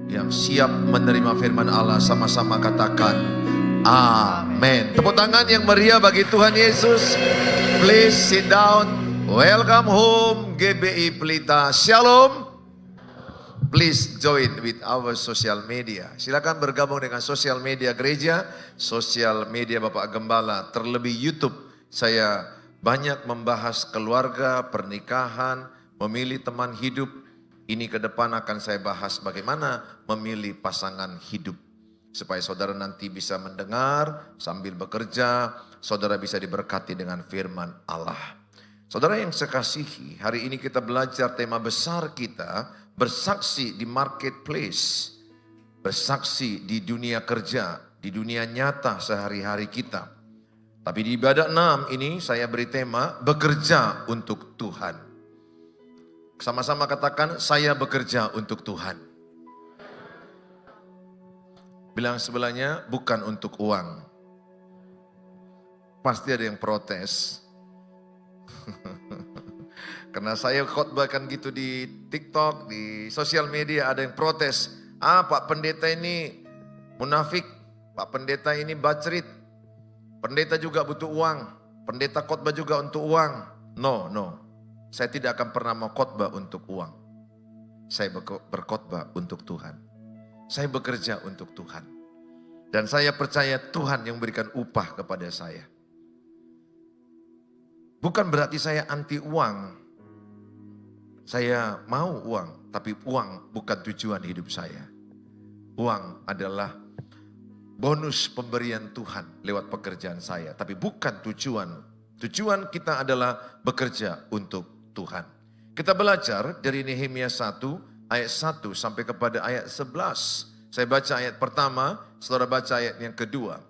yang siap menerima firman Allah sama-sama katakan amin. Tepuk tangan yang meriah bagi Tuhan Yesus. Please sit down. Welcome home GBI Pelita. Shalom. Please join with our social media. Silakan bergabung dengan sosial media gereja, sosial media Bapak Gembala, terlebih YouTube. Saya banyak membahas keluarga, pernikahan, memilih teman hidup. Ini ke depan akan saya bahas bagaimana memilih pasangan hidup. Supaya saudara nanti bisa mendengar sambil bekerja, saudara bisa diberkati dengan firman Allah. Saudara yang saya kasihi, hari ini kita belajar tema besar kita, bersaksi di marketplace, bersaksi di dunia kerja, di dunia nyata sehari-hari kita. Tapi di ibadah 6 ini saya beri tema, bekerja untuk Tuhan. Sama-sama katakan, saya bekerja untuk Tuhan. Bilang sebelahnya, bukan untuk uang. Pasti ada yang protes. Karena saya khotbahkan gitu di TikTok, di sosial media, ada yang protes. Pak pendeta ini munafik, Pak pendeta ini bacrit, pendeta juga butuh uang, pendeta khotbah juga untuk uang. No, saya tidak akan pernah mau khotbah untuk uang. Saya berkhotbah untuk Tuhan. Saya bekerja untuk Tuhan. Dan saya percaya Tuhan yang memberikan upah kepada saya. Bukan berarti saya anti uang. Saya mau uang, tapi uang bukan tujuan hidup saya. Uang adalah bonus pemberian Tuhan lewat pekerjaan saya, tapi bukan tujuan. Tujuan kita adalah bekerja untuk Tuhan. Kita belajar dari Nehemia 1 ayat 1 sampai kepada ayat 11. Saya baca ayat pertama, saudara baca ayat yang kedua.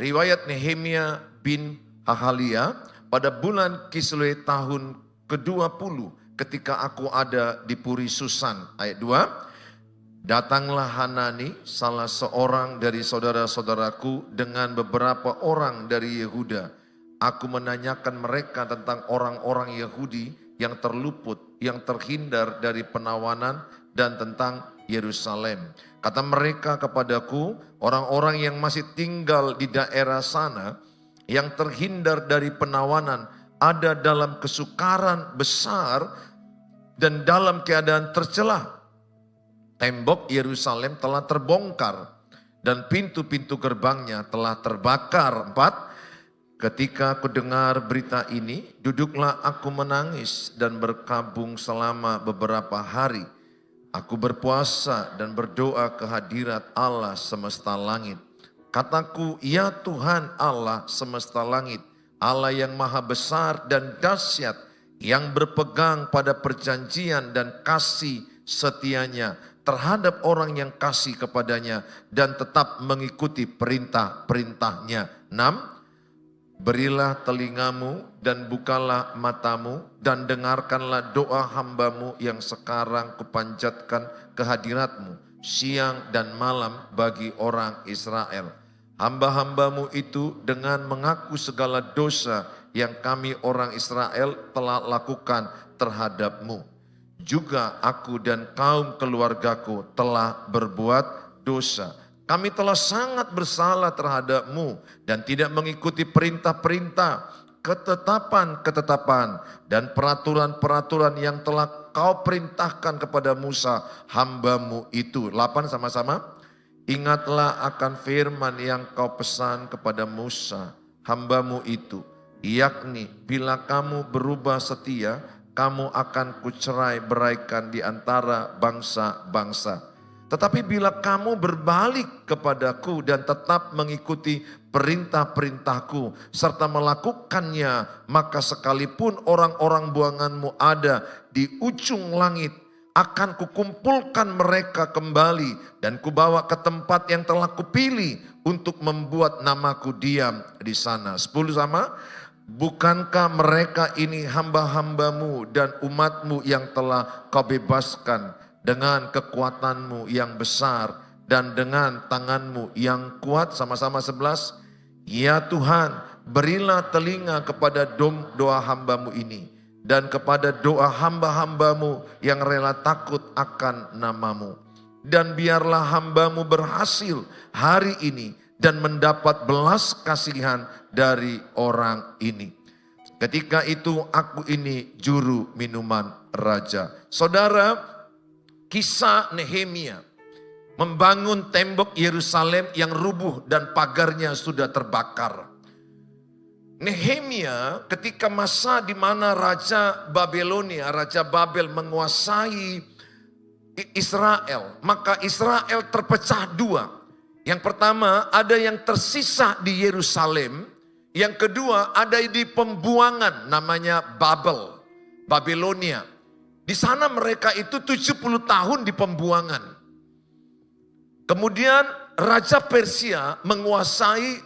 Riwayat Nehemia bin Hahalia, pada bulan Kislew tahun ke-20 ketika aku ada di Puri Susan. Ayat 2. Datanglah Hanani salah seorang dari saudara-saudaraku dengan beberapa orang dari Yehuda. Aku menanyakan mereka tentang orang-orang Yahudi yang terluput, yang terhindar dari penawanan dan tentang Yerusalem. Kata mereka kepadaku, orang-orang yang masih tinggal di daerah sana yang terhindar dari penawanan ada dalam kesukaran besar dan dalam keadaan tercela. Tembok Yerusalem telah terbongkar dan pintu-pintu gerbangnya telah terbakar. 4. Ketika aku dengar berita ini, duduklah aku menangis dan berkabung selama beberapa hari. Aku berpuasa dan berdoa ke hadirat Allah semesta langit. Kataku, ya Tuhan Allah semesta langit, Allah yang maha besar dan dahsyat, yang berpegang pada perjanjian dan kasih setianya terhadap orang yang kasih kepadanya dan tetap mengikuti perintah-perintahnya. 6. Berilah telingamu dan bukalah matamu dan dengarkanlah doa hambamu yang sekarang kupanjatkan ke hadiratmu siang dan malam bagi orang Israel. Hamba-hambamu itu dengan mengaku segala dosa yang kami orang Israel telah lakukan terhadapmu. Juga aku dan kaum keluargaku telah berbuat dosa. Kami telah sangat bersalah terhadapmu dan tidak mengikuti perintah-perintah, ketetapan-ketetapan dan peraturan-peraturan yang telah kau perintahkan kepada Musa hambamu itu. 8 sama-sama. Ingatlah akan firman yang kau pesan kepada Musa hambamu itu, yakni bila kamu berubah setia, kamu akan kucerai beraikan di antara bangsa-bangsa. Tetapi bila kamu berbalik kepadaku dan tetap mengikuti perintah-perintahku serta melakukannya, maka sekalipun orang-orang buanganmu ada di ujung langit, akan kukumpulkan mereka kembali dan kubawa ke tempat yang telah kupilih untuk membuat namaku diam di sana. 10 sama. Bukankah mereka ini hamba-hambamu dan umatmu yang telah kau bebaskan dengan kekuatanmu yang besar dan dengan tanganmu yang kuat? Sama-sama 11. Ya Tuhan, berilah telinga kepada doa hambamu ini dan kepada doa hamba-hambamu yang rela takut akan namamu. dan biarlah hambamu berhasil hari ini dan mendapat belas kasihan dari orang ini. Ketika itu aku ini juru minuman raja. Saudara, kisah Nehemia membangun tembok Yerusalem yang rubuh dan pagarnya sudah terbakar. Nehemia ketika masa di mana Raja Babelonia, Raja Babel menguasai Israel, maka Israel terpecah dua. Yang pertama ada yang tersisa di Yerusalem, yang kedua ada di pembuangan namanya Babel, Babelonia. Di sana mereka itu 70 tahun di pembuangan. Kemudian Raja Persia menguasai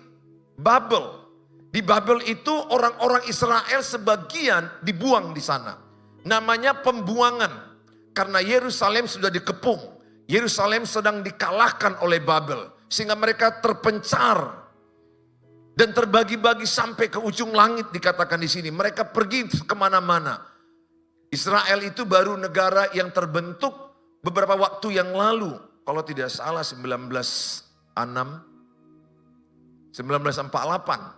Babel. Di Babel itu orang-orang Israel sebagian dibuang di sana. Namanya pembuangan. Karena Yerusalem sudah dikepung. Yerusalem sedang dikalahkan oleh Babel. Sehingga mereka terpencar. Dan terbagi-bagi sampai ke ujung langit dikatakan di sini. Mereka pergi kemana-mana. Israel itu baru negara yang terbentuk beberapa waktu yang lalu. Kalau tidak salah 1948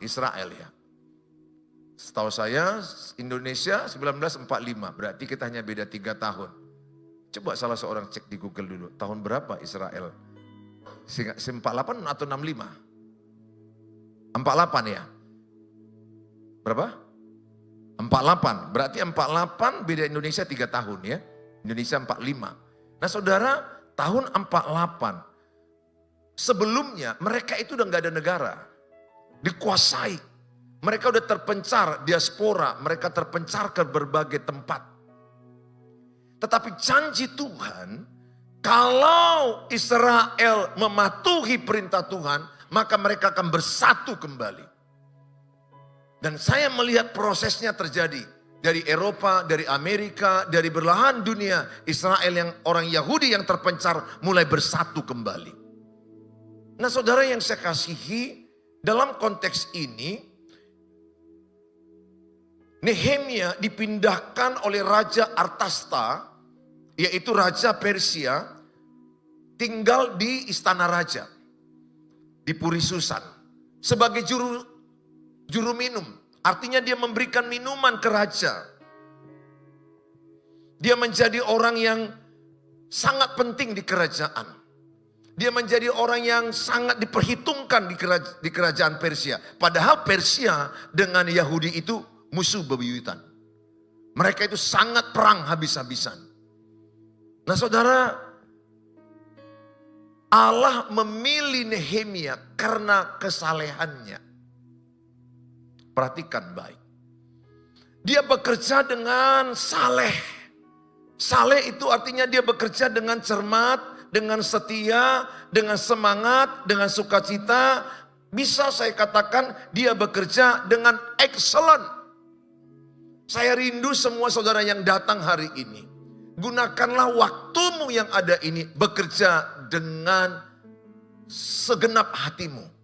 Israel ya. Setahu saya Indonesia 1945, berarti kita hanya beda 3 tahun. Coba salah seorang cek di Google dulu, tahun berapa Israel? 48 atau 65? 48 ya? Berapa? 48, berarti 48 beda Indonesia 3 tahun ya. Indonesia 45. Nah saudara, tahun 48 sebelumnya mereka itu udah gak ada negara. Dikuasai. Mereka udah terpencar diaspora. Mereka terpencar ke berbagai tempat. Tetapi janji Tuhan, kalau Israel mematuhi perintah Tuhan, maka mereka akan bersatu kembali. Dan saya melihat prosesnya terjadi. Dari Eropa, dari Amerika, dari belahan dunia. Israel yang orang Yahudi yang terpencar mulai bersatu kembali. Nah saudara yang saya kasihi, dalam konteks ini, Nehemia dipindahkan oleh Raja Artasta, yaitu Raja Persia, tinggal di istana raja, di Puri Susan, sebagai juru minum. Artinya dia memberikan minuman ke raja. Dia menjadi orang yang sangat penting di kerajaan. Dia menjadi orang yang sangat diperhitungkan di kerajaan Persia. Padahal Persia dengan Yahudi itu musuh bebuyutan. Mereka itu sangat perang habis-habisan. Nah saudara, Allah memilih Nehemia karena kesalehannya. Perhatikan baik. Dia bekerja dengan saleh. Saleh itu artinya dia bekerja dengan cermat, dengan setia, dengan semangat, dengan sukacita. Bisa saya katakan dia bekerja dengan excellent. Saya rindu semua saudara yang datang hari ini. Gunakanlah waktumu yang ada ini bekerja dengan segenap hatimu.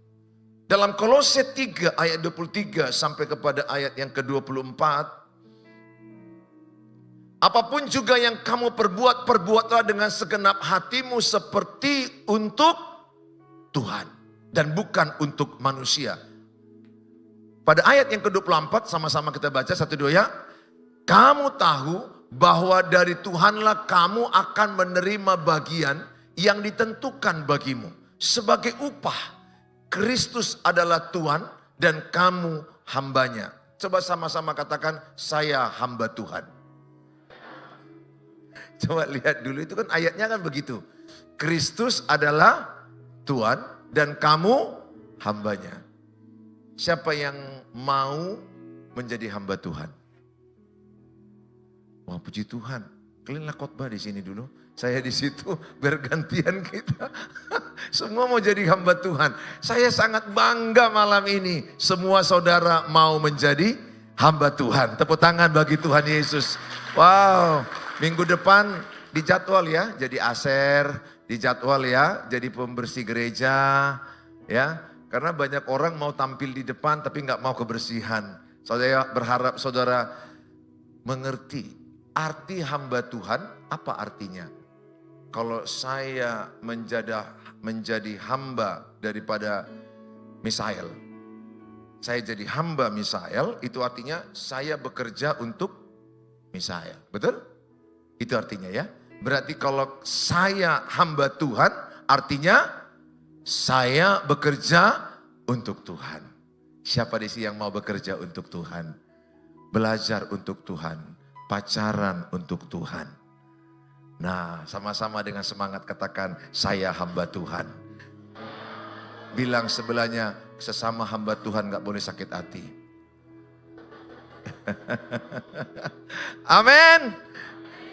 Dalam Kolose 3 ayat 23 sampai kepada ayat yang ke-24. Apapun juga yang kamu perbuat, perbuatlah dengan segenap hatimu seperti untuk Tuhan. Dan bukan untuk manusia. Pada ayat yang ke-24 sama-sama kita baca 1, 2 ya. Kamu tahu bahwa dari Tuhanlah kamu akan menerima bagian yang ditentukan bagimu. Sebagai upah, Kristus adalah Tuhan dan kamu hambanya. Coba sama-sama katakan, saya hamba Tuhan. Coba lihat dulu, itu kan ayatnya kan begitu. Kristus adalah Tuhan dan kamu hambanya. Siapa yang mau menjadi hamba Tuhan? Wah puji Tuhan. Kalian khotbah di sini dulu. Saya di situ bergantian kita. Semua mau jadi hamba Tuhan. Saya sangat bangga malam ini. Semua saudara mau menjadi hamba Tuhan. Tepuk tangan bagi Tuhan Yesus. Wow. Minggu depan dijadwal ya, jadi aser, dijadwal ya, jadi pembersih gereja, ya. Karena banyak orang mau tampil di depan tapi nggak mau kebersihan. Saya berharap saudara mengerti arti hamba Tuhan, apa artinya? kalau saya menjadi hamba daripada Misael. Saya jadi hamba Misael, itu artinya saya bekerja untuk Misael. Betul? Itu artinya ya. Berarti kalau saya hamba Tuhan, artinya saya bekerja untuk Tuhan. Siapa di sini yang mau bekerja untuk Tuhan? Belajar untuk Tuhan, pacaran untuk Tuhan. Nah, sama-sama dengan semangat katakan, saya hamba Tuhan. Bilang sebelahnya, sesama hamba Tuhan gak boleh sakit hati. Amin.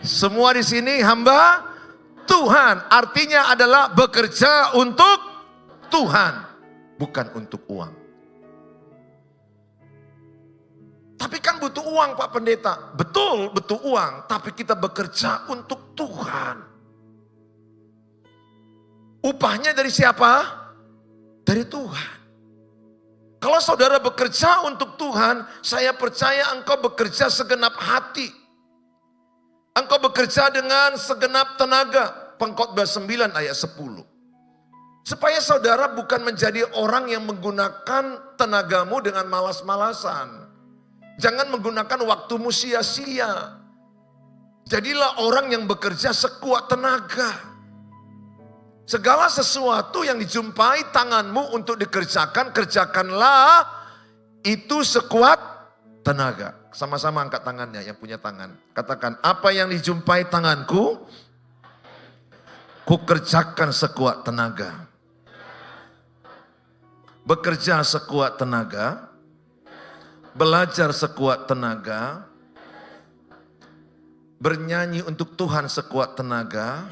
Semua di sini hamba Tuhan. Artinya adalah bekerja untuk Tuhan, bukan untuk uang. Tapi kan butuh uang Pak Pendeta. Betul, butuh uang. Tapi kita bekerja untuk Tuhan. Upahnya dari siapa? Dari Tuhan. Kalau saudara bekerja untuk Tuhan, saya percaya engkau bekerja segenap hati. Engkau bekerja dengan segenap tenaga. Pengkhotbah 9 ayat 10. Supaya saudara bukan menjadi orang yang menggunakan tenagamu dengan malas-malasan. Jangan menggunakan waktumu sia-sia. Jadilah orang yang bekerja sekuat tenaga. Segala sesuatu yang dijumpai tanganmu untuk dikerjakan, kerjakanlah itu sekuat tenaga. Sama-sama angkat tangannya yang punya tangan. Katakan, apa yang dijumpai tanganku, ku kerjakan sekuat tenaga. Bekerja sekuat tenaga, belajar sekuat tenaga, bernyanyi untuk Tuhan sekuat tenaga,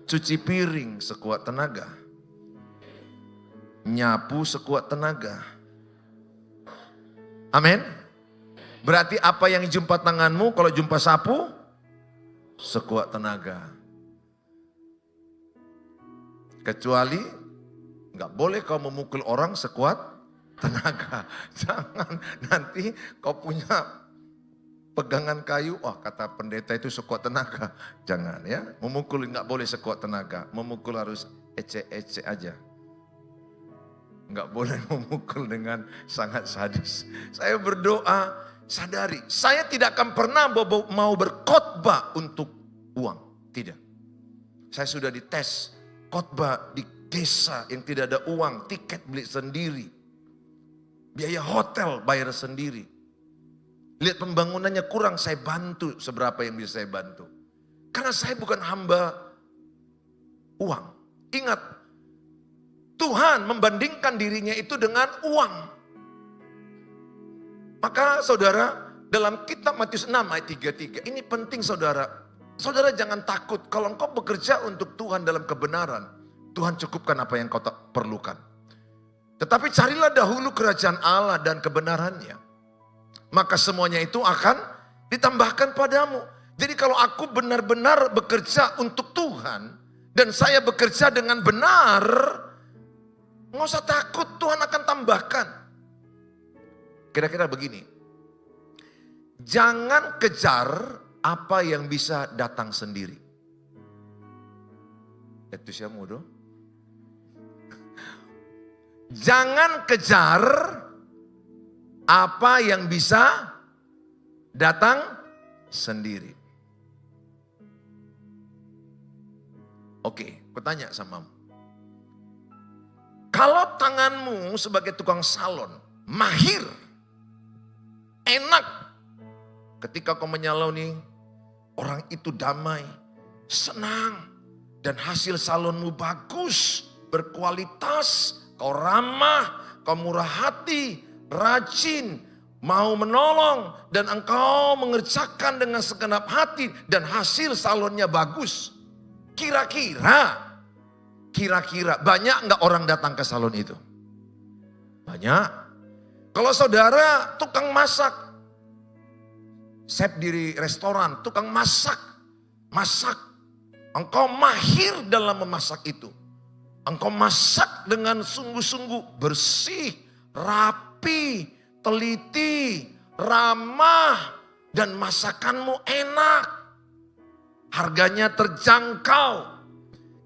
cuci piring sekuat tenaga, nyapu sekuat tenaga. Amin. Berarti apa yang jumpa tanganmu kalau jumpa sapu? Sekuat tenaga. Kecuali nggak boleh kau memukul orang sekuat tenaga. Jangan nanti kau punya pegangan kayu, wah kata pendeta itu sekuat tenaga. Jangan ya, memukul nggak boleh sekuat tenaga. Memukul harus ecek-ecek aja. Nggak boleh memukul dengan sangat sadis. Saya berdoa, sadari, saya tidak akan pernah mau berkhotbah untuk uang. Tidak. Saya sudah dites khotbah di desa yang tidak ada uang, tiket beli sendiri. Biaya hotel bayar sendiri. Lihat pembangunannya kurang, saya bantu seberapa yang bisa saya bantu. Karena saya bukan hamba uang. Ingat, Tuhan membandingkan dirinya itu dengan uang. Maka saudara, dalam kitab Matius 6 ayat 33, ini penting saudara. Saudara jangan takut, kalau engkau bekerja untuk Tuhan dalam kebenaran, Tuhan cukupkan apa yang kau perlukan. Tetapi carilah dahulu kerajaan Allah dan kebenarannya. Maka semuanya itu akan ditambahkan padamu. Jadi kalau aku benar-benar bekerja untuk Tuhan, dan saya bekerja dengan benar, nggak usah takut, Tuhan akan tambahkan. Kira-kira begini, jangan kejar apa yang bisa datang sendiri. Itu siapa mudo? Jangan kejar apa yang bisa datang sendiri. Oke, aku tanya samamu. Kalau tanganmu sebagai tukang salon, mahir, enak. Ketika kau menyaloni, orang itu damai, senang. Dan hasil salonmu bagus, berkualitas, kau ramah, kau murah hati, rajin, mau menolong, dan engkau mengerjakan dengan segenap hati, dan hasil salonnya bagus. Kira-kira banyak nggak orang datang ke salon itu? Banyak. Kalau saudara tukang masak, chef di restoran, tukang masak, engkau mahir dalam memasak itu. Engkau masak dengan sungguh-sungguh, bersih, rapi, teliti, ramah, dan masakanmu enak. Harganya terjangkau.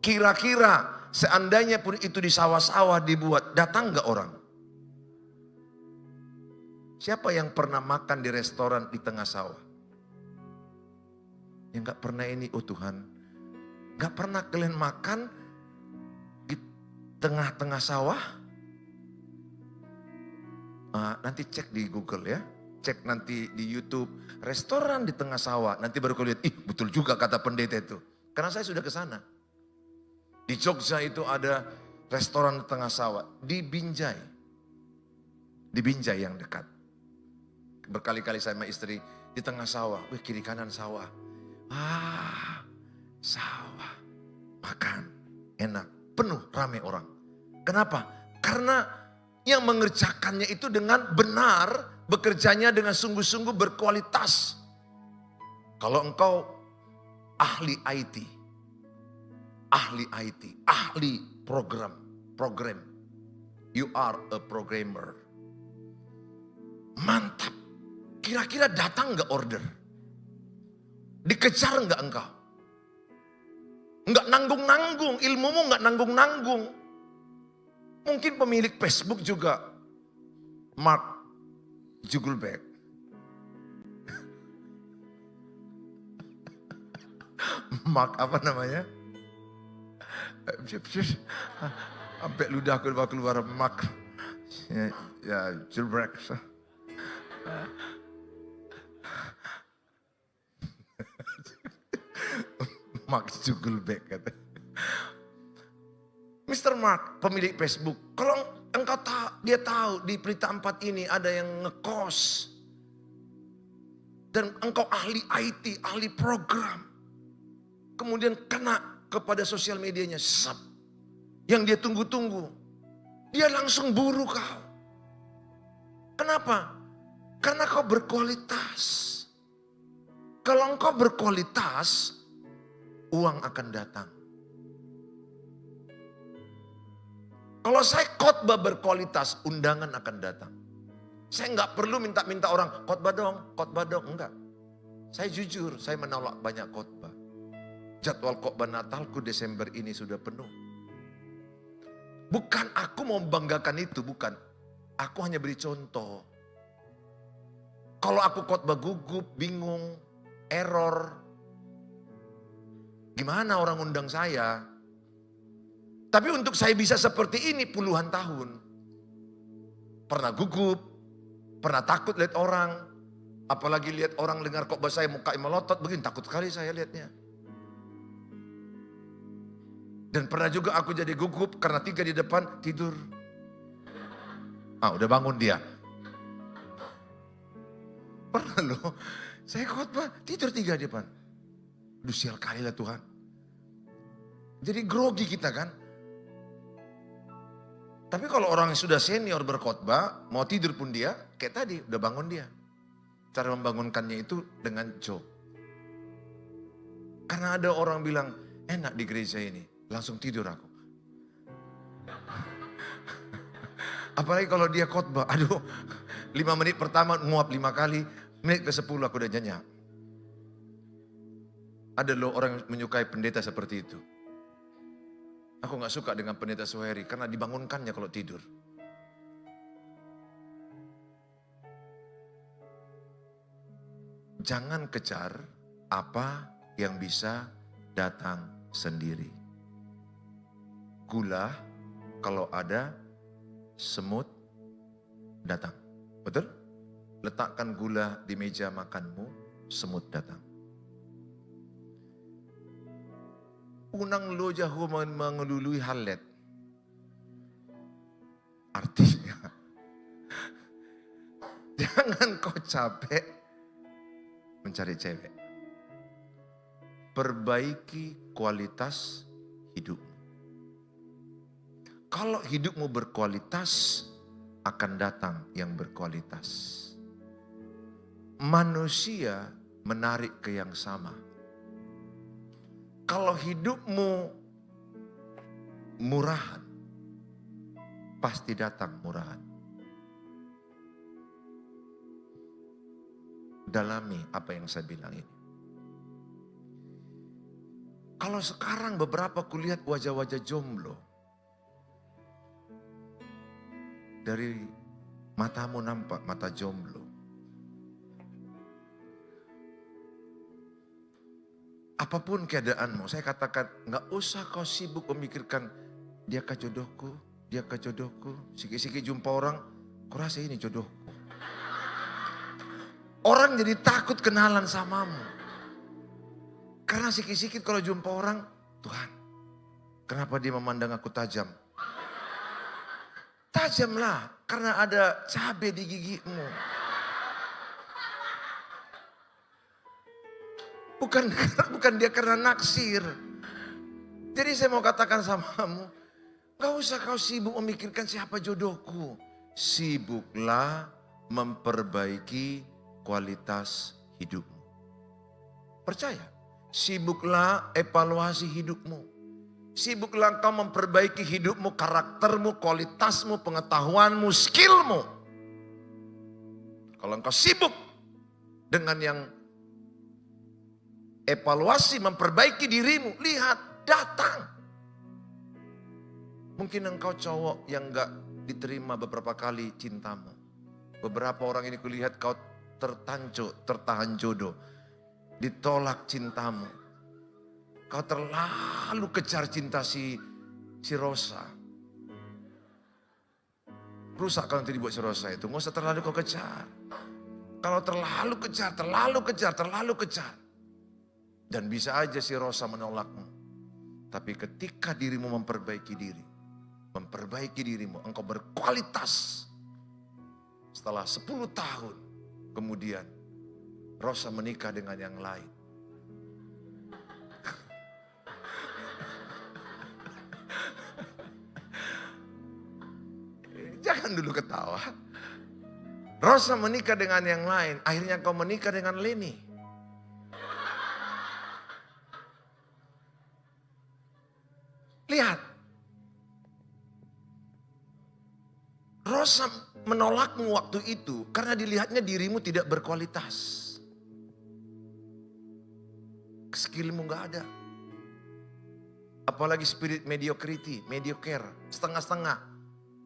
Kira-kira seandainya pun itu di sawah-sawah dibuat, datang nggak orang? Siapa yang pernah makan di restoran di tengah sawah? Yang nggak pernah ini, oh Tuhan, nggak pernah kalian makan di tengah-tengah sawah? Nanti cek di Google ya, cek nanti di YouTube, restoran di tengah sawah. Nanti baru kalian lihat, ih betul juga kata pendeta itu. Karena saya sudah ke sana. Di Jogja itu ada restoran di tengah sawah, di Binjai. Di Binjai yang dekat. Berkali-kali saya sama istri di tengah sawah, wih kiri kanan sawah. Sawah, makan, enak, penuh, ramai orang. Kenapa? Karena yang mengerjakannya itu dengan benar, bekerjanya dengan sungguh-sungguh berkualitas. Kalau engkau ahli IT, ahli program, you are a programmer. Mantap. Kira-kira datang nggak order? Dikejar nggak engkau? Nggak nanggung-nanggung, ilmumu nggak nanggung-nanggung. Mungkin pemilik Facebook juga, Mark Zuckerberg. Mark apa namanya? Sampai ludahku keluar Mark. Ya, Zuckerberg. Mark Zuckerberg kata. Mr. Mark, pemilik Facebook. Kalau engkau dia tahu di Pelita 4 ini ada yang ngekos. Dan engkau ahli IT, ahli program. Kemudian kena kepada sosial medianya. Yang dia tunggu-tunggu. Dia langsung buru kau. Kenapa? Karena kau berkualitas. Kalau engkau berkualitas, uang akan datang. Kalau saya khotbah berkualitas, undangan akan datang. Saya nggak perlu minta-minta orang, khotbah dong, enggak. Saya jujur, saya menolak banyak khotbah. Jadwal khotbah Natalku Desember ini sudah penuh. Bukan aku mau membanggakan itu, bukan. Aku hanya beri contoh. Kalau aku khotbah gugup, bingung, error, gimana orang undang saya? Tapi untuk saya bisa seperti ini puluhan tahun. Pernah gugup, pernah takut lihat orang. Apalagi lihat orang dengar khotbah saya muka melotot, begini takut sekali saya lihatnya. Dan pernah juga aku jadi gugup karena 3 di depan tidur. Udah bangun dia. Pernah loh, saya khotbah tidur 3 di depan. Aduh sial kali lah Tuhan. Jadi grogi kita kan. Tapi kalau orang yang sudah senior berkhotbah, mau tidur pun dia, kayak tadi, udah bangun dia. Cara membangunkannya itu dengan joke. Karena ada orang bilang, enak di gereja ini, langsung tidur aku. Apalagi kalau dia khotbah, aduh 5 menit pertama nguap 5 kali, menit ke-10 aku udah nyenyak. Ada loh orang yang menyukai pendeta seperti itu. Aku gak suka dengan pendeta Suheri karena dibangunkannya kalau tidur. Jangan kejar apa yang bisa datang sendiri. Gula kalau ada, semut datang. Betul? Letakkan gula di meja makanmu, semut datang. Unang lo jahu mengelului halet. Artinya, jangan kau capek mencari cewek. Perbaiki kualitas hidupmu. Kalau hidupmu berkualitas, akan datang yang berkualitas. Manusia menarik ke yang sama. Kalau hidupmu murahan, pasti datang murahan. Dalami apa yang saya bilang ini. Kalau sekarang beberapa kulihat wajah-wajah jomblo. Dari matamu nampak mata jomblo. Apapun keadaanmu, saya katakan gak usah kau sibuk memikirkan diakah jodohku, diakah jodohku. Sikit-sikit jumpa orang, kau rasa ini jodohku. Orang jadi takut kenalan samamu. Karena sikit-sikit kalau jumpa orang, Tuhan, kenapa dia memandang aku tajam? Tajamlah, karena ada cabai di gigimu. Bukan dia karena naksir. Jadi saya mau katakan sama kamu, gak usah kau sibuk memikirkan siapa jodohku. Sibuklah memperbaiki kualitas hidupmu. Percaya, sibuklah evaluasi hidupmu. Sibuklah engkau memperbaiki hidupmu, karaktermu, kualitasmu, pengetahuanmu, skillmu. Kalau engkau sibuk dengan yang evaluasi, memperbaiki dirimu, lihat, datang. Mungkin engkau cowok yang gak diterima beberapa kali cintamu. Beberapa orang ini kulihat kau tertahan jodoh. Ditolak cintamu. Kau terlalu kejar cinta si Rosa. Rusak kalau nanti dibuat si Rosa itu. Nggak usah terlalu kau kejar. Kalau terlalu kejar. Dan bisa aja si Rosa menolakmu. Tapi ketika dirimu memperbaiki dirimu, engkau berkualitas. Setelah 10 tahun kemudian, Rosa menikah dengan yang lain. Jangan dulu ketawa. Rosa menikah dengan yang lain, akhirnya kau menikah dengan Leni. Lihat. Rosa menolakmu waktu itu karena dilihatnya dirimu tidak berkualitas. Skillmu gak ada. Apalagi spirit mediocre, setengah-setengah.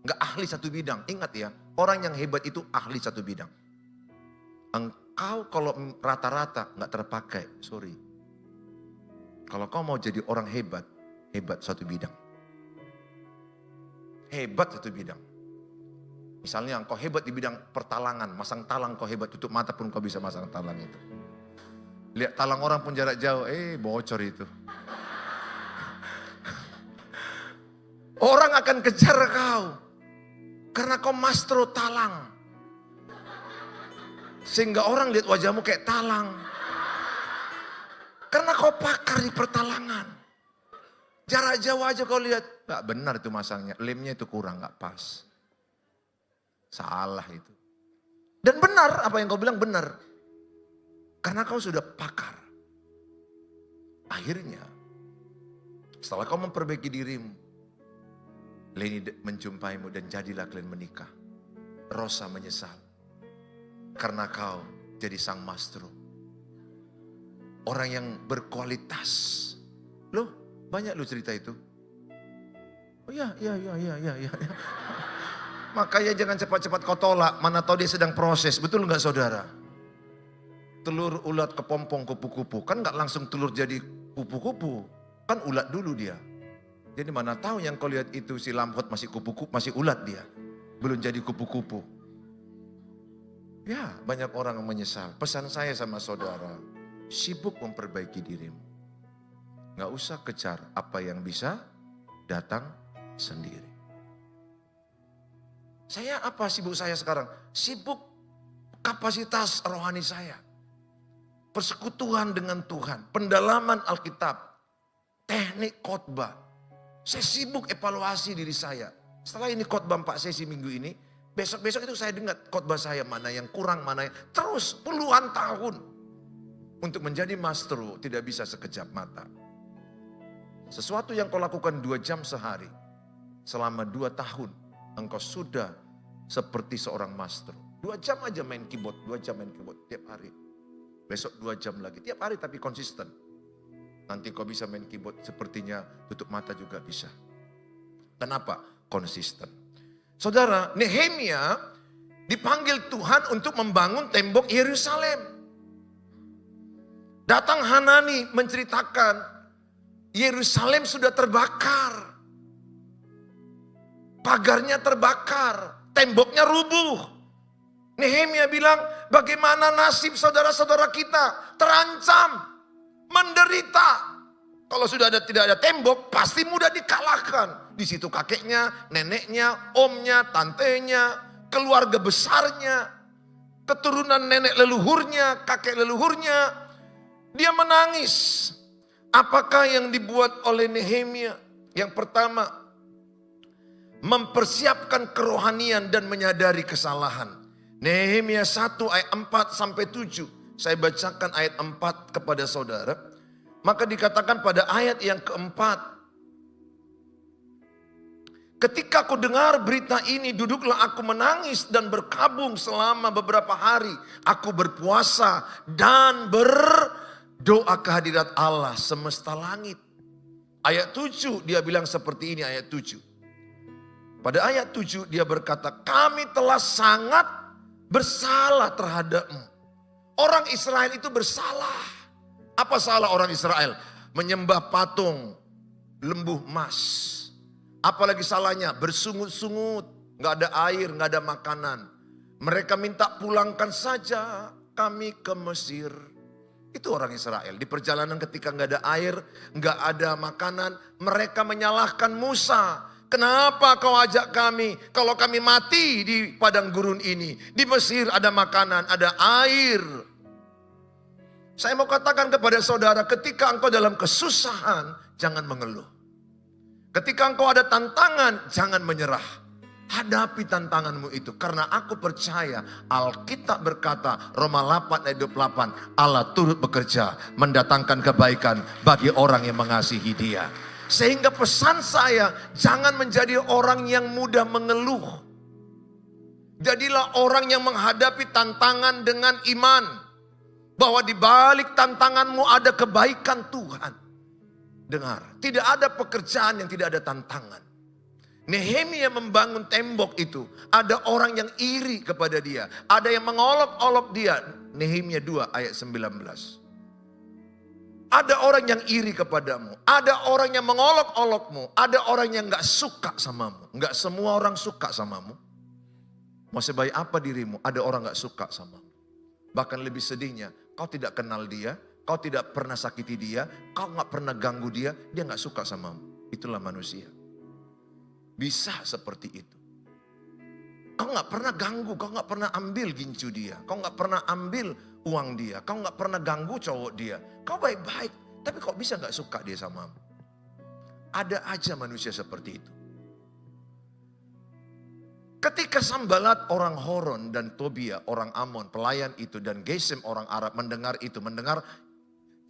Gak ahli satu bidang. Ingat ya, orang yang hebat itu ahli satu bidang. Engkau kalau rata-rata gak terpakai, sorry. Kalau kau mau jadi orang hebat satu bidang. Hebat satu bidang. Misalnya engkau hebat di bidang pertalangan, masang talang kau hebat, tutup mata pun kau bisa masang talang itu. Lihat talang orang pun jarak jauh, bocor itu. Orang akan kejar kau. Karena kau maestro talang. Sehingga orang lihat wajahmu kayak talang. Karena kau pakar di pertalangan. Jarak jauh aja kau lihat, gak benar itu masangnya, lemnya itu kurang, gak pas. Salah itu. Dan benar, apa yang kau bilang benar. Karena kau sudah pakar. Akhirnya, setelah kau memperbaiki dirimu, Leni menjumpaimu dan jadilah kalian menikah. Rosa menyesal. Karena kau jadi sang maestro. Orang yang berkualitas. Loh, banyak lu cerita itu. Oh ya. Makanya jangan cepat-cepat kau tolak. Mana tahu dia sedang proses. Betul nggak saudara? Telur ulat kepompong kupu-kupu. Kan nggak langsung telur jadi kupu-kupu. Kan ulat dulu dia. Jadi mana tahu yang kau lihat itu si lamhot masih kupu-kupu, masih ulat dia. Belum jadi kupu-kupu. Ya, banyak orang yang menyesal. Pesan saya sama saudara, sibuk memperbaiki dirimu. Nggak usah kejar apa yang bisa datang sendiri. Saya apa sibuk saya sekarang? Sibuk kapasitas rohani saya. Persekutuan dengan Tuhan, pendalaman Alkitab, teknik khotbah. Saya sibuk evaluasi diri saya. Setelah ini khotbah 4 sesi minggu ini, besok-besok itu saya dengar khotbah saya mana yang kurang, mana yang terus puluhan tahun. Untuk menjadi maestro tidak bisa sekejap mata. Sesuatu yang kau lakukan 2 jam sehari, selama 2 tahun, engkau sudah seperti seorang maestro. 2 jam aja main keyboard, 2 jam main keyboard tiap hari. Besok 2 jam lagi, tiap hari tapi konsisten. Nanti kau bisa main keyboard, sepertinya tutup mata juga bisa. Kenapa? Konsisten. Saudara, Nehemia dipanggil Tuhan untuk membangun tembok Yerusalem. Datang Hanani menceritakan, Yerusalem sudah terbakar. Pagarnya terbakar, temboknya rubuh. Nehemia bilang, bagaimana nasib saudara-saudara kita? Terancam, menderita. Kalau sudah tidak ada tembok, pasti mudah dikalahkan. Di situ kakeknya, neneknya, omnya, tantenya, keluarga besarnya, keturunan nenek leluhurnya, kakek leluhurnya. Dia menangis. Apakah yang dibuat oleh Nehemia? Yang pertama, mempersiapkan kerohanian dan menyadari kesalahan. Nehemia 1 ayat 4 sampai 7. Saya bacakan ayat 4 kepada saudara. Maka dikatakan pada ayat yang keempat, ketika aku dengar berita ini, duduklah aku menangis dan berkabung selama beberapa hari. Aku berpuasa dan berdoa kehadirat Allah semesta langit. Ayat 7 dia bilang seperti ini, ayat 7. Pada ayat 7 dia berkata, kami telah sangat bersalah terhadapmu. Orang Israel itu bersalah. Apa salah orang Israel? Menyembah patung lembu emas. Apalagi salahnya? Bersungut-sungut. Gak ada air, gak ada makanan. Mereka minta pulangkan saja kami ke Mesir. Itu orang Israel. Di perjalanan ketika gak ada air, gak ada makanan, mereka menyalahkan Musa. Kenapa kau ajak kami? Kalau kami mati di padang gurun ini. Di Mesir ada makanan, ada air. Saya mau katakan kepada saudara, ketika engkau dalam kesusahan, jangan mengeluh. Ketika engkau ada tantangan, jangan menyerah. Hadapi tantanganmu itu. Karena aku percaya, Alkitab berkata, Roma 8 ayat 28, Allah turut bekerja, mendatangkan kebaikan bagi orang yang mengasihi Dia. Sehingga pesan saya, jangan menjadi orang yang mudah mengeluh. Jadilah orang yang menghadapi tantangan dengan iman. Bahwa di balik tantanganmu ada kebaikan Tuhan. Dengar, tidak ada pekerjaan yang tidak ada tantangan. Nehemia membangun tembok itu. Ada orang yang iri kepada dia. Ada yang mengolok-olok dia. Nehemia 2 ayat 19. Ada orang yang iri kepadamu. Ada orang yang mengolok-olokmu. Ada orang yang gak suka samamu. Gak semua orang suka samamu. Mau sebaik apa dirimu, ada orang gak suka samamu. Bahkan lebih sedihnya, kau tidak kenal dia, kau tidak pernah sakiti dia, kau gak pernah ganggu dia, dia gak suka samamu. Itulah manusia. Bisa seperti itu. Kau gak pernah ganggu, kau gak pernah ambil gincu dia, kau gak pernah ambil uang dia, kau gak pernah ganggu cowok dia. Kau baik-baik, tapi kok bisa gak suka dia samamu? Ada aja manusia seperti itu. Ketika Sanballat orang Horon dan Tobia orang Amon, pelayan itu, dan Gesem orang Arab mendengar itu, mendengar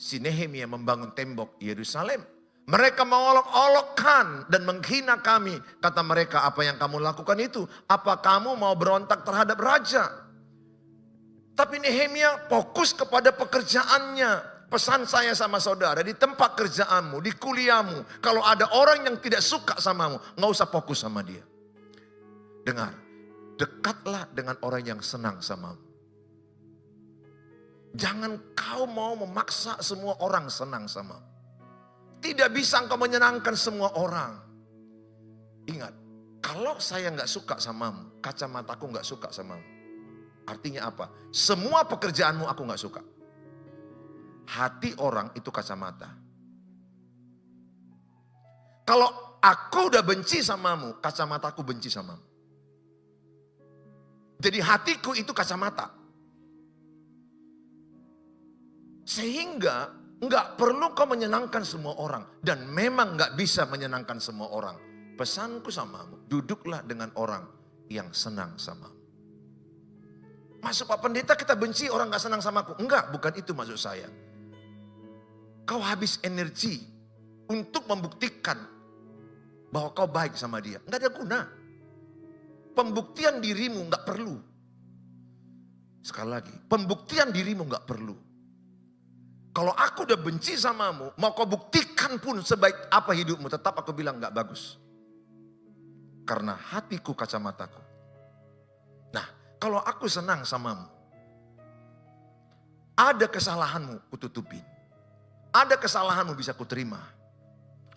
si Nehemia membangun tembok Yerusalem. Mereka mengolok-olokkan dan menghina kami. Kata mereka, apa yang kamu lakukan itu? Apa kamu mau berontak terhadap raja? Tapi Nehemia fokus kepada pekerjaannya. Pesan saya sama saudara, di tempat kerjaanmu, di kuliahmu, kalau ada orang yang tidak suka samamu, gak usah fokus sama dia. Dengar, dekatlah dengan orang yang senang samamu. Jangan kau mau memaksa semua orang senang samamu. Tidak bisa engkau menyenangkan semua orang. Ingat, kalau saya gak suka samamu, kacamataku gak suka samamu. Artinya apa? Semua pekerjaanmu aku gak suka. Hati orang itu kacamata. Kalau aku udah benci samamu, kacamataku benci samamu. Jadi hatiku itu kacamata. Sehingga nggak perlu kau menyenangkan semua orang. Dan memang nggak bisa menyenangkan semua orang. Pesanku samamu, duduklah dengan orang yang senang samamu. Masuk Pak Pendeta kita benci orang gak senang sama aku. Enggak, bukan itu maksud saya. Kau habis energi untuk membuktikan bahwa kau baik sama dia. Enggak ada guna. Pembuktian dirimu gak perlu. Sekali lagi, pembuktian dirimu gak perlu. Kalau aku udah benci samamu, mau kau buktikan pun sebaik apa hidupmu, tetap aku bilang gak bagus. Karena hatiku kacamataku. Nah, kalau aku senang samamu, ada kesalahanmu kututupin. Ada kesalahanmu bisa kuterima.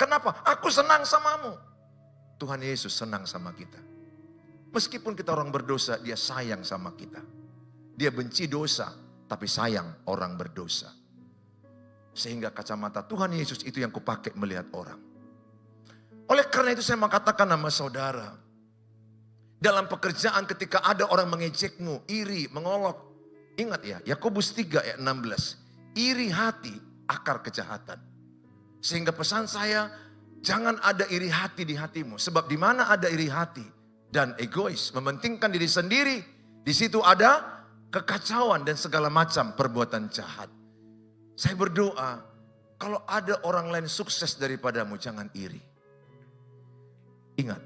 Kenapa? Aku senang samamu. Tuhan Yesus senang sama kita. Meskipun kita orang berdosa, dia sayang sama kita. Dia benci dosa, tapi sayang orang berdosa. Sehingga kacamata Tuhan Yesus itu yang kupakai melihat orang. Oleh karena itu saya mengatakan nama saudara. Dalam pekerjaan ketika ada orang mengejekmu, iri, mengolok. Ingat ya, Yakobus 3 ayat 16. Iri hati akar kejahatan. Sehingga pesan saya, jangan ada iri hati di hatimu. Sebab di mana ada iri hati dan egois, mementingkan diri sendiri, di situ ada kekacauan dan segala macam perbuatan jahat. Saya berdoa, kalau ada orang lain sukses daripadamu, jangan iri. Ingat,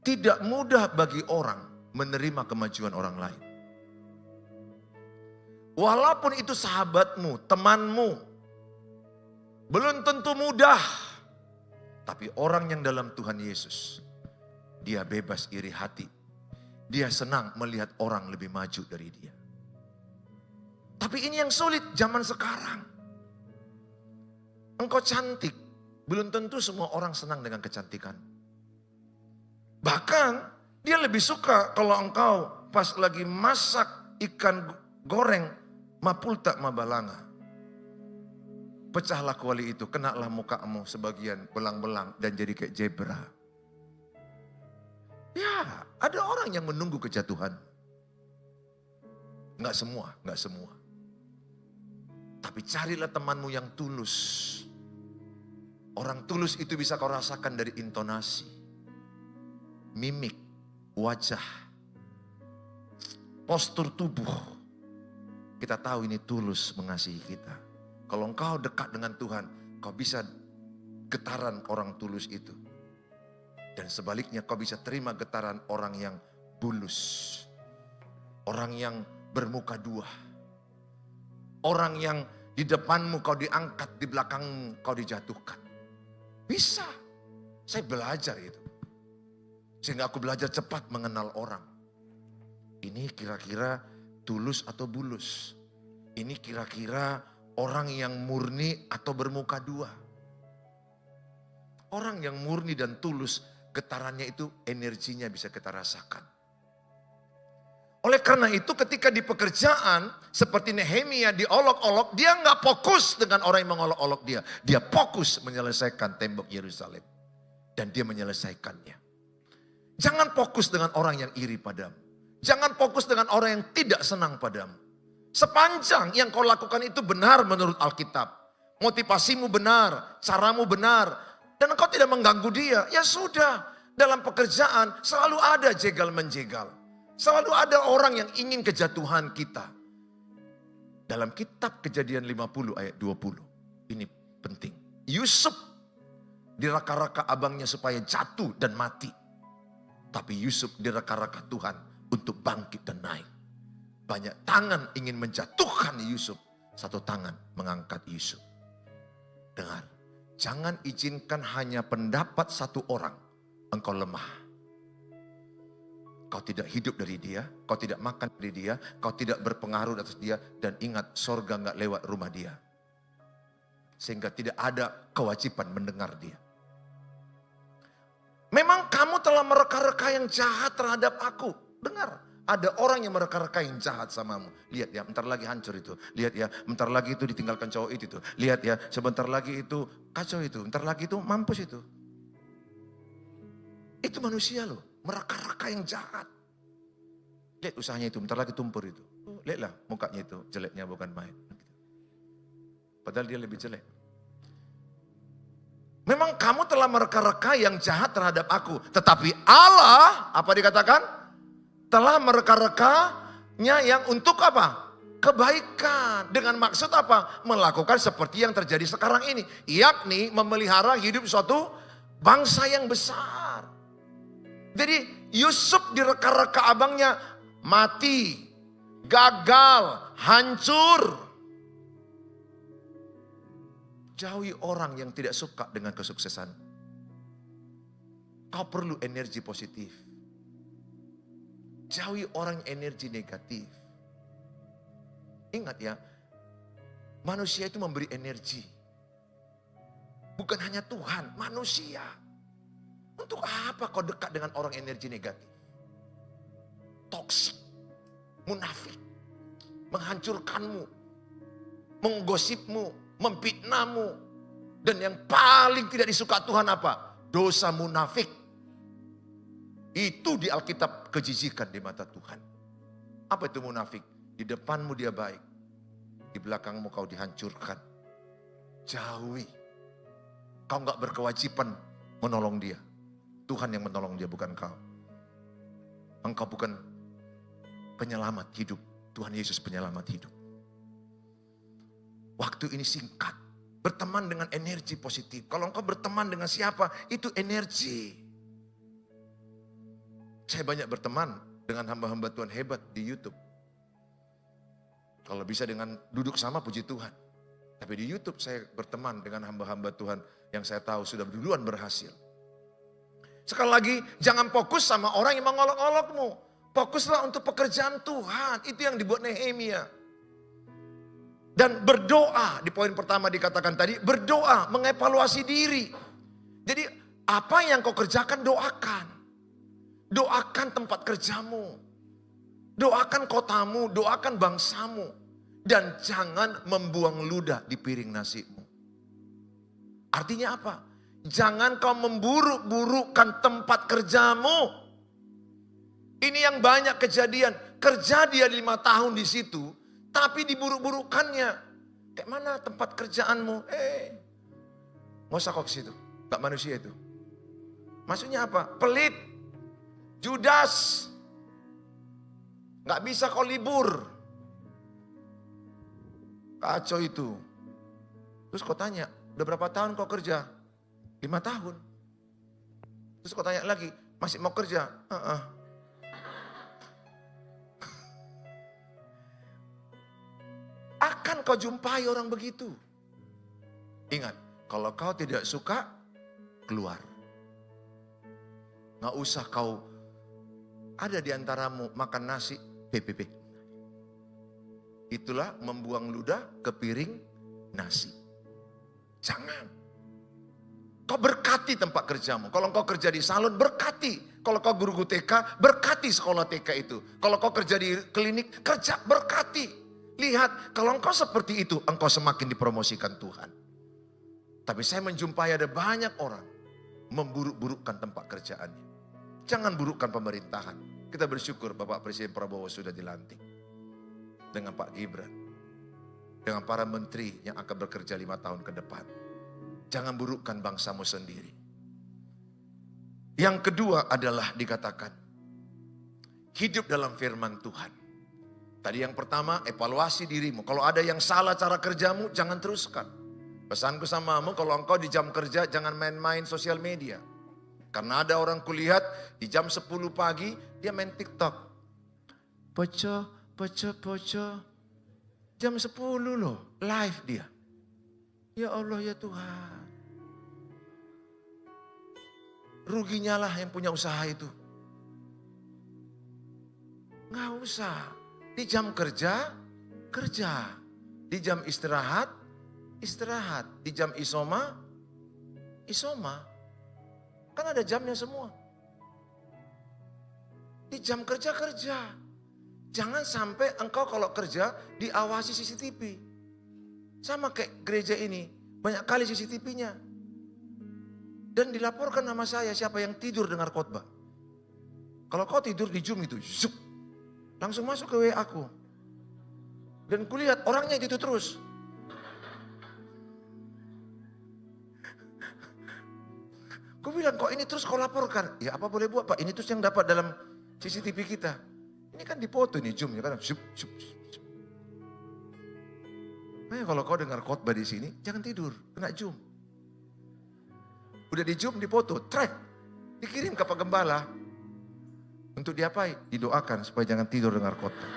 tidak mudah bagi orang menerima kemajuan orang lain. Walaupun itu sahabatmu, temanmu, belum tentu mudah. Tapi orang yang dalam Tuhan Yesus, dia bebas iri hati. Dia senang melihat orang lebih maju dari dia. Tapi ini yang sulit zaman sekarang. Engkau cantik, belum tentu semua orang senang dengan kecantikan. Bahkan dia lebih suka kalau engkau pas lagi masak ikan goreng mapulta mabalanga. Pecahlah kuali itu, kenalah mukamu sebagian belang-belang dan jadi kayak zebra. Ya, ada orang yang menunggu kejatuhan. Enggak semua, enggak semua. Tapi carilah temanmu yang tulus. Orang tulus itu bisa kau rasakan dari intonasi, mimik, wajah, postur tubuh. Kita tahu ini tulus mengasihi kita. Kalau engkau dekat dengan Tuhan, kau bisa getaran orang tulus itu. Dan sebaliknya kau bisa terima getaran orang yang bulus. Orang yang bermuka dua. Orang yang di depanmu kau diangkat, di belakangmu kau dijatuhkan. Bisa. Saya belajar itu. Sehingga aku belajar cepat mengenal orang. Ini kira-kira tulus atau bulus. Ini kira-kira orang yang murni atau bermuka dua. Orang yang murni dan tulus, getarannya itu energinya bisa kita rasakan. Oleh karena itu ketika di pekerjaan seperti Nehemia diolok-olok, dia nggak fokus dengan orang yang mengolok-olok dia. Dia fokus menyelesaikan tembok Yerusalem. Dan dia menyelesaikannya. Jangan fokus dengan orang yang iri padamu. Jangan fokus dengan orang yang tidak senang padamu. Sepanjang yang kau lakukan itu benar menurut Alkitab. Motivasimu benar, caramu benar. Dan kau tidak mengganggu dia. Ya sudah, dalam pekerjaan selalu ada jegal-menjegal. Selalu ada orang yang ingin kejatuhan kita. Dalam kitab Kejadian 50 ayat 20. Ini penting. Yusuf diraka-raka abangnya supaya jatuh dan mati. Tapi Yusuf diraka-raka Tuhan untuk bangkit dan naik. Banyak tangan ingin menjatuhkan Yusuf. Satu tangan mengangkat Yusuf. Dengar, jangan izinkan hanya pendapat satu orang engkau lemah. Kau tidak hidup dari dia, kau tidak makan dari dia, kau tidak berpengaruh atas dia. Dan ingat, sorga gak lewat rumah dia. Sehingga tidak ada kewajiban mendengar dia. Memang kamu telah mereka-reka yang jahat terhadap aku. Dengar, ada orang yang mereka-reka yang jahat samamu. Lihat ya, bentar lagi hancur itu. Lihat ya, bentar lagi itu ditinggalkan cowok itu. Lihat ya, sebentar lagi itu kacau itu. Bentar lagi itu mampus itu. Itu manusia loh. Meraka-raka yang jahat. Lihat usahanya itu, bentar lagi tumpur itu. Lihatlah mukanya itu, jeleknya bukan main. Padahal dia lebih jelek. Memang kamu telah mereka-reka yang jahat terhadap aku. Tetapi Allah, apa dikatakan? Telah mereka-rekanya yang untuk apa? Kebaikan. Dengan maksud apa? Melakukan seperti yang terjadi sekarang ini. Yakni memelihara hidup suatu bangsa yang besar. Jadi Yusuf direka-reka abangnya mati, gagal, hancur. Jauhi orang yang tidak suka dengan kesuksesan. Kau perlu energi positif. Jauhi orang energi negatif. Ingat ya, manusia itu memberi energi. Bukan hanya Tuhan, manusia. Untuk apa kau dekat dengan orang energi negatif? Toksik, munafik, menghancurkanmu, menggosipmu, memfitnahmu. Dan yang paling tidak disuka Tuhan apa? Dosa munafik. Itu di Alkitab kejijikan di mata Tuhan. Apa itu munafik? Di depanmu dia baik, di belakangmu kau dihancurkan. Jauhi. Kau gak berkewajiban menolong dia. Tuhan yang menolong dia, bukan kau. Engkau bukan penyelamat hidup. Tuhan Yesus penyelamat hidup. Waktu ini singkat. Berteman dengan energi positif. Kalau engkau berteman dengan siapa, itu energi. Saya banyak berteman dengan hamba-hamba Tuhan hebat di YouTube. Kalau bisa dengan duduk sama, puji Tuhan. Tapi di YouTube saya berteman dengan hamba-hamba Tuhan yang saya tahu sudah duluan berhasil. Sekali lagi, jangan fokus sama orang yang mengolok-olokmu. Fokuslah untuk pekerjaan Tuhan. Itu yang dibuat Nehemia. Dan berdoa, di poin pertama dikatakan tadi, berdoa, mengevaluasi diri. Jadi apa yang kau kerjakan, doakan. Doakan tempat kerjamu. Doakan kotamu, doakan bangsamu. Dan jangan membuang ludah di piring nasimu. Artinya apa? Jangan kau memburuk-burukkan tempat kerjamu. Ini yang banyak kejadian. Kerja dia 5 tahun di situ, tapi diburuk-burukkannya. Kayak mana tempat kerjaanmu? Nggak usah kok ke situ. Gak manusia itu. Maksudnya apa? Pelit. Judas. Gak bisa kau libur. Kacau itu. Terus kau tanya, udah berapa tahun kau kerja? 5 tahun. Terus kau tanya lagi, masih mau kerja? Akan kau jumpai orang begitu. Ingat, kalau kau tidak suka, keluar. Gak usah kau ada di antaramu makan nasi, PPP. Itulah membuang ludah ke piring nasi. Jangan. Kau berkati tempat kerjamu. Kalau kau kerja di salon, berkati. Kalau kau guru TK, berkati sekolah TK itu. Kalau kau kerja di klinik, kerja berkati. Lihat, kalau engkau seperti itu, engkau semakin dipromosikan Tuhan. Tapi saya menjumpai ada banyak orang memburuk-burukkan tempat kerjaannya. Jangan burukkan pemerintahan. Kita bersyukur Bapak Presiden Prabowo sudah dilantik. Dengan Pak Gibran. Dengan para menteri yang akan bekerja 5 tahun ke depan. Jangan burukkan bangsamu sendiri. Yang kedua adalah dikatakan, hidup dalam firman Tuhan. Tadi yang pertama, evaluasi dirimu. Kalau ada yang salah cara kerjamu, jangan teruskan. Pesanku samamu, kalau engkau di jam kerja, jangan main-main sosial media. Karena ada orang kulihat, di jam 10 pagi, dia main TikTok. Poco. Jam 10 loh, live dia. Ya Allah ya Tuhan. Ruginya lah yang punya usaha itu. Nggak usah. Di jam kerja, kerja. Di jam istirahat, istirahat. Di jam isoma, isoma. Kan ada jamnya semua. Di jam kerja, kerja. Jangan sampai engkau kalau kerja diawasi CCTV. Sama kayak gereja ini, banyak kali CCTV-nya. Dan dilaporkan nama saya siapa yang tidur dengar khotbah. Kalau kau tidur di Zoom itu, zup, langsung masuk ke WA aku. Dan kulihat orangnya itu terus. Ku bilang kok ini terus kau laporkan. Ya apa boleh buat Pak, ini terus yang dapat dalam CCTV kita. Ini kan dipoto ini Zoom ya kan. Zup. Nah, kalau kau dengar khotbah di sini, jangan tidur, kena Zoom. Udah di Zoom, dipoto, track, dikirim ke Pak Gembala. Untuk diapain? Didoakan supaya jangan tidur dengar khotbah.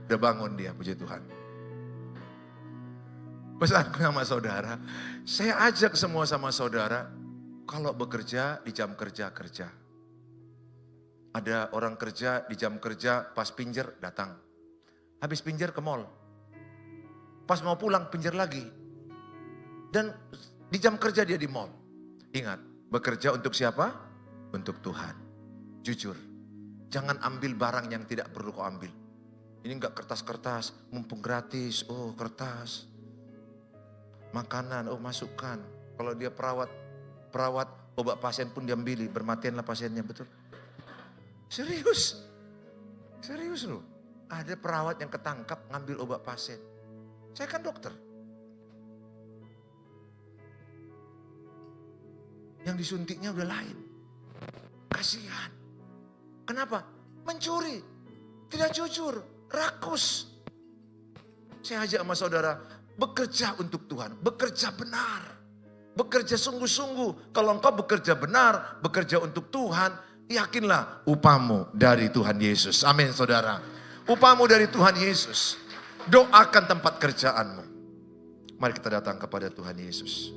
Udah bangun dia, puji Tuhan. Pesanku sama saudara, saya ajak semua sama saudara, kalau bekerja di jam kerja, kerja. Ada orang kerja di jam kerja, pas pinjer datang. Habis pinjer ke mall. Pas mau pulang pinjer lagi. Dan di jam kerja dia di mall. Ingat, bekerja untuk siapa? Untuk Tuhan. Jujur, jangan ambil barang yang tidak perlu kau ambil. Ini enggak kertas-kertas, mumpung gratis, oh kertas. Makanan, oh masukkan. Kalau dia perawat obat pasien pun diambil, bermatianlah pasiennya, betul. Serius loh. Ada perawat yang ketangkap ngambil obat pasien. Saya kan dokter. Yang disuntiknya udah lain. Kasihan. Kenapa? Mencuri. Tidak jujur. Rakus. Saya ajak sama saudara, bekerja untuk Tuhan, bekerja benar, bekerja sungguh-sungguh. Kalau engkau bekerja benar, bekerja untuk Tuhan, yakinlah upamu dari Tuhan Yesus. Amin saudara. Upamu dari Tuhan Yesus. Doakan tempat kerjaanmu. Mari kita datang kepada Tuhan Yesus.